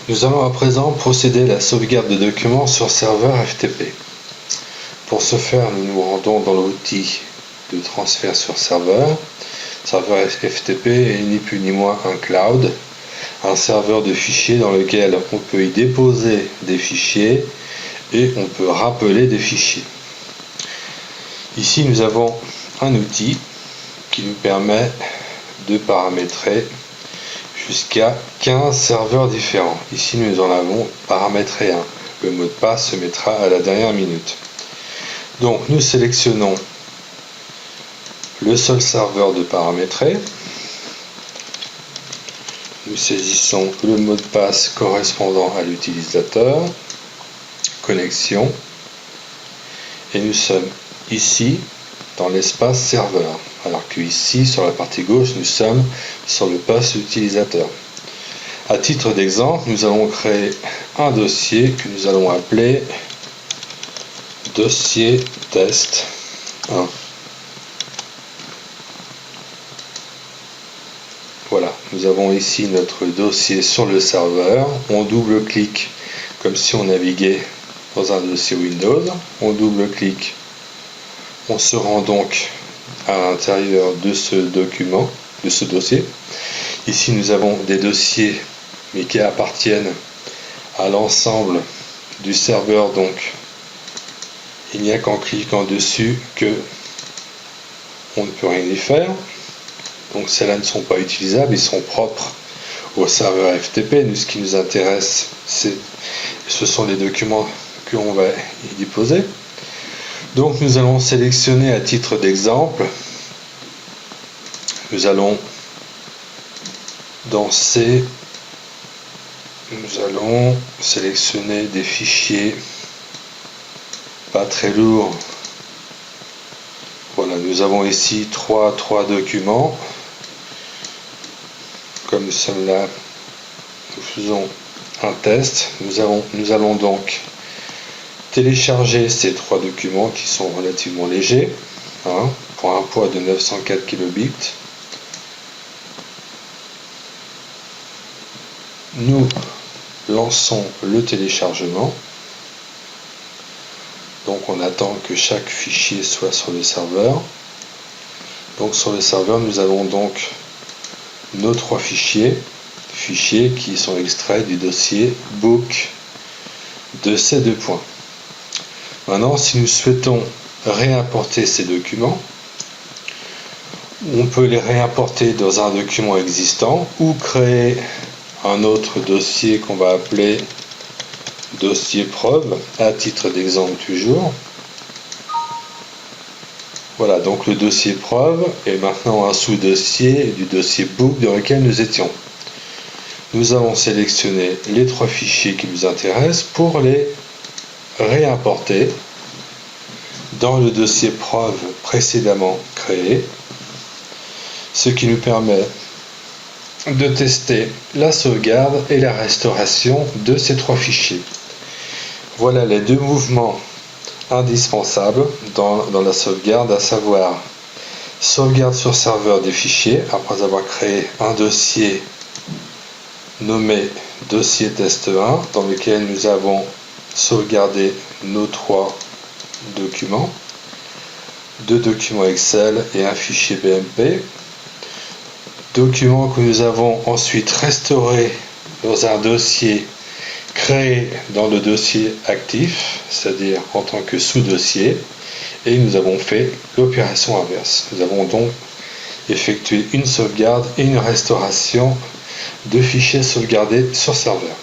Nous allons à présent procéder à la sauvegarde de documents sur serveur FTP. Pour ce faire, nous nous rendons dans l'outil de transfert sur serveur. Serveur FTP est ni plus ni moins un cloud, un serveur de fichiers dans lequel on peut y déposer des fichiers et on peut rappeler des fichiers. Ici, nous avons un outil qui nous permet de paramétrer jusqu'à 15 serveurs différents. Ici, nous en avons paramétré un. Le mot de passe se mettra à la dernière minute. Donc, nous sélectionnons le seul serveur de paramétrer. Nous saisissons le mot de passe correspondant à l'utilisateur. Connexion. Et nous sommes ici dans l'espace serveur. Alors que ici, sur la partie gauche, nous sommes sur le poste utilisateur. À titre d'exemple, nous allons créer un dossier que nous allons appeler dossier test 1. Voilà, nous avons ici notre dossier sur le serveur. On double-clique comme si on naviguait dans un dossier Windows. On double-clique. On se rend donc à l'intérieur de ce document, de ce dossier. Ici, nous avons des dossiers, mais qui appartiennent à l'ensemble du serveur. Donc, il n'y a qu'en cliquant dessus que on ne peut rien y faire. Donc, celles-là ne sont pas utilisables, ils sont propres au serveur FTP. Nous, ce qui nous intéresse, ce sont les documents que l'on va y déposer. Donc nous allons sélectionner à titre d'exemple, nous allons sélectionner des fichiers pas très lourds. Voilà, nous avons ici trois documents. Comme nous sommes là, nous faisons un test. Nous allons donc télécharger ces 3 documents qui sont relativement légers, pour un poids de 904 kilobits. Nous lançons le téléchargement. Donc on attend que chaque fichier soit sur le serveur. Donc sur le serveur, nous avons donc nos 3 fichiers qui sont extraits du dossier book de ces 2 points. Maintenant, si nous souhaitons réimporter ces documents, on peut les réimporter dans un document existant ou créer un autre dossier qu'on va appeler dossier preuve, à titre d'exemple toujours. Voilà, donc le dossier preuve est maintenant un sous-dossier du dossier book dans lequel nous étions. Nous allons sélectionner les 3 fichiers qui nous intéressent pour les réimporter dans le dossier preuve précédemment créé, ce qui nous permet de tester la sauvegarde et la restauration de ces 3 fichiers. Voilà les 2 mouvements indispensables dans la sauvegarde, à savoir sauvegarde sur serveur des fichiers après avoir créé un dossier nommé dossier test 1 dans lequel nous avons sauvegardé nos 3 documents, 2 documents Excel et un fichier BMP, documents que nous avons ensuite restaurés dans un dossier créé dans le dossier actif, c'est-à-dire en tant que sous-dossier, et nous avons fait l'opération inverse. Nous avons donc effectué une sauvegarde et une restauration de fichiers sauvegardés sur serveur.